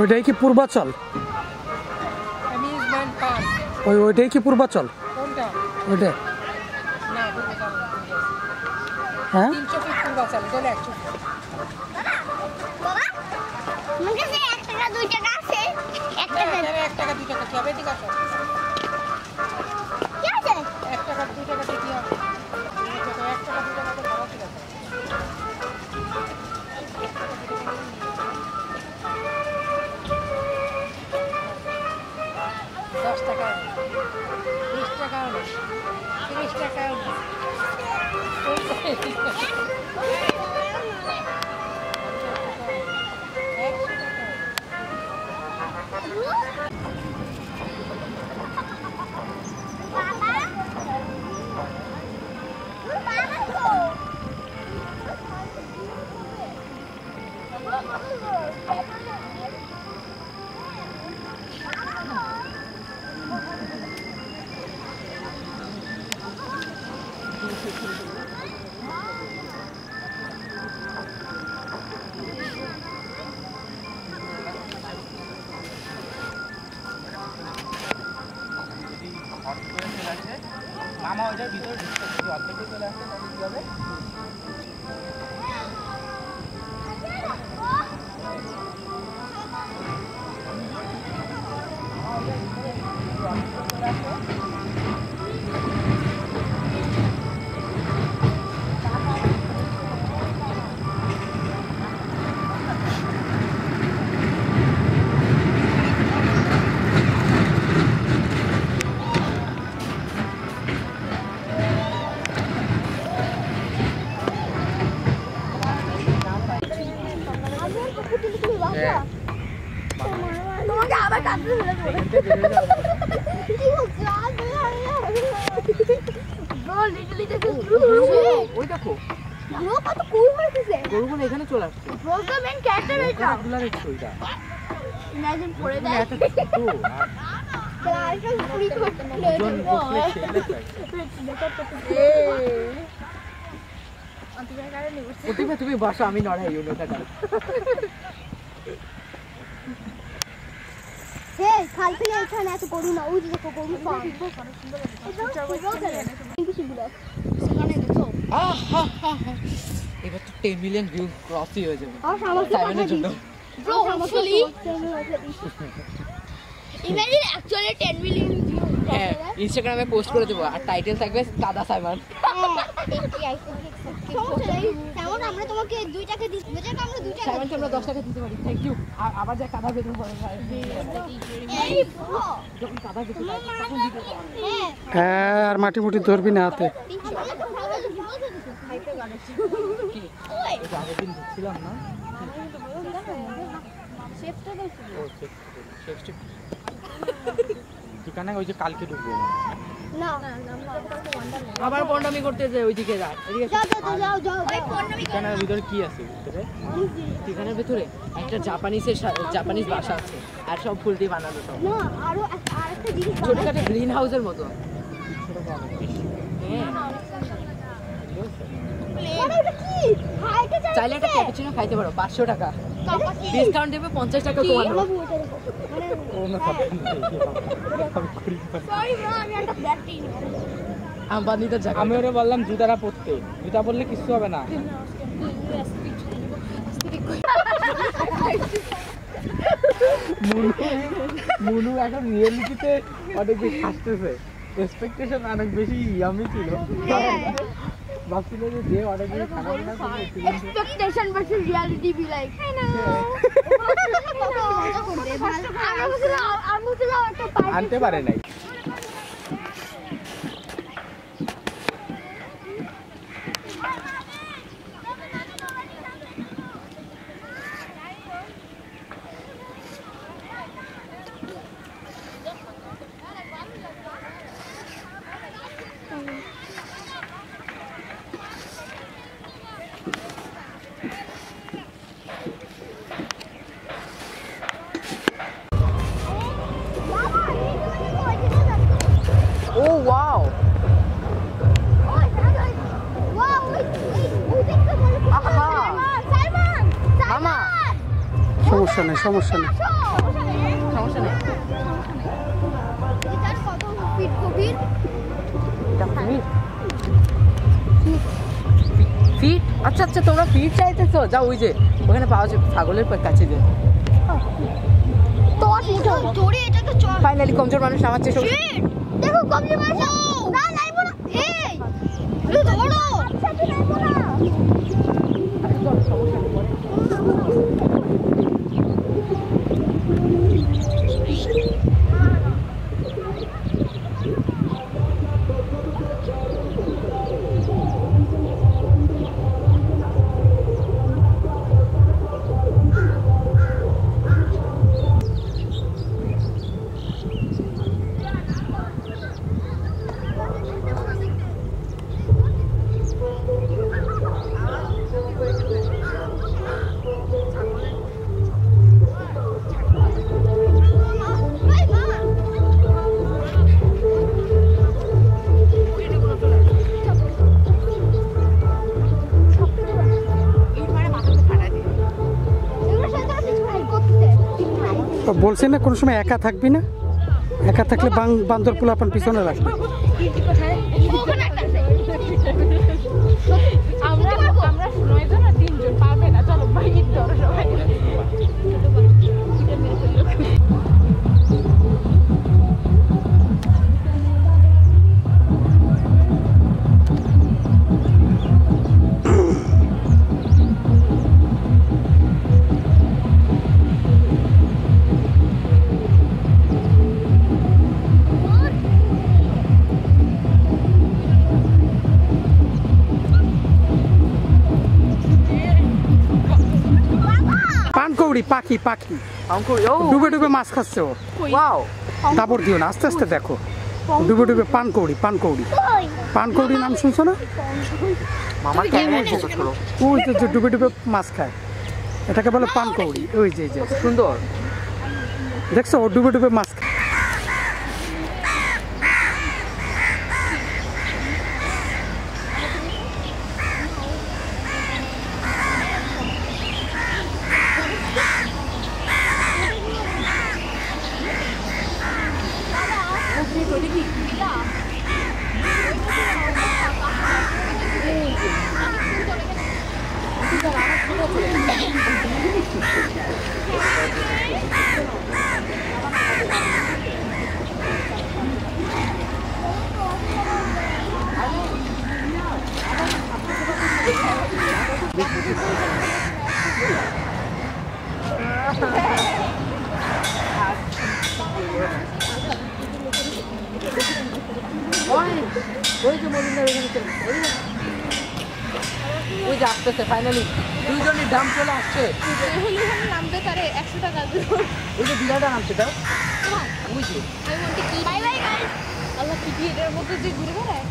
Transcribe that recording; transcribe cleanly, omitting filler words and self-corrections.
ওইটাই কি পূর্বাচল? ওইটাই কি পূর্বাচল? ওইটা হ্যাঁ মামা ওইটার ভিতরে ঢুকতে যদি অর্ধেকে চলে আসে তাহলে কি হবে? তোমাকে আবার কাটতে হলো ব্রো লিটারলি দেখো ওই দেখো ব্রো কত কুল হয়েছে গরুগুলো এখানে চলে আসছে ব্রো দ্য মেইন ক্যারেক্টার এটা আপনার একটু ওইটা ইমাজিন পড়ে দেয় এত ছোট আর ক্লাসে পুরি করতে জন বসলে সেটা তুমি বসো আমি নড়াই ওটা কালকে এখানে এত গরু না ওই দেখো গরু ফার্ম এবার তো 10 মিলিয়ন ভিউ ক্রসই হয়ে যাবে আর সামনের জন্য bro hopefully imagine actually 10 million view হ্যাঁ ইনস্টাগ্রামে পোস্ট করে দেবো আর টাইটেল থাকবে দাদা সাইমন তেমন আমরা তোমাকে 2 টাকা দিই বুঝেছো আমরা 2 টাকা সাইমনকে আমরা 10 টাকা দিতে পারি থ্যাংক ইউ আবার যা কাদা বেতন পড়ে এই ব্রো যখন কাদা বেতন তখন দিতে হ্যাঁ আর মাটি মুটি ধরবি না হাতে আগের দিন ঢুকছিলাম না ঠিকানা ওই যে কালকে ঢুকবো না আবার পন্ডামি করতে যায় ওইদিকে যা যাও ঠিকানার ভিতরে কি আছে ভিতরে ঠিকানার ভিতরে একটা জাপানিজ বাসা আছে আর সব ফুল দিয়ে বানানো সব না আরো আরেকটা জিনিস ছোটখাটো গ্রিন হাউসের মতো চাইলে একটা ক্যাপুচিনো খাইতে পারো 500 টাকা ডিসকাউন্ট দেবে 50 টাকা তোমার আম্বানিতে জায়গা আমি ওরে বললাম জুতাটা পরতে জুতা পরলে কিছু হবে না মুনু এখন রিয়েলিটিতে অনেক বেশি হাসতেছে এক্সপেকটেশন অনেক বেশি ইয়ামি ছিল ভাবছিল যে অনেক বেশি খারাপ না expectation versus reality be like I know আনতে পারে নাই Oh wow! সমস্যা নেই ফিট এটা ফিট আচ্ছা আচ্ছা তোমরা ফিট চাইতেছো যাও ওই যে ওখানে পাওয়া যায় ছাগলের কাছে যে তোর ধরে এটাকে চল ফাইনালি কমজোর মানুষ নামাচ্ছে সব ফিট দেখো কমজোর মানুষ না নাইবো না এই ধরো আচ্ছা তুই নাইবো না বলছি না কোনো সময় একা থাকবি না, একা থাকলে বান্দর পোলাপান পিছনে রাখবে। আমরা 9 জন আর 3 জন পারবে না, চলো বাইরে ধরো সবাই। পানকৌড়ি পাখি পাখি অঙ্কুর ও ডুবে ডুবে মাছ খাচ্ছে ও। ওয়াও তারপর দিও না, আস্তে আস্তে দেখো। ডুবে ডুবে পানকৌড়ি পানকৌড়ি পানকৌড়ি নাম শুনছো না? মামা ক্যামেরা ফোকাস করো ওই যে ডুবে ডুবে মাছ খায়, এটাকে বলে পানকৌড়ি। ওই যে যে সুন্দর দেখছো ও ডুবে ডুবে মাছ খায়। ওই যে মলিনার ওখানে চলে ওই যে আসতেছে ফাইনালি দুইজনের দাম চলে আসছে নামতে পারে 100 টাকা দিব। ওই যে বিড়ালটা নামছে দাও ওই যে বাই বাই গাইস আল্লাহ কি এটার মধ্যে যে ঘুরে বেড়ায়।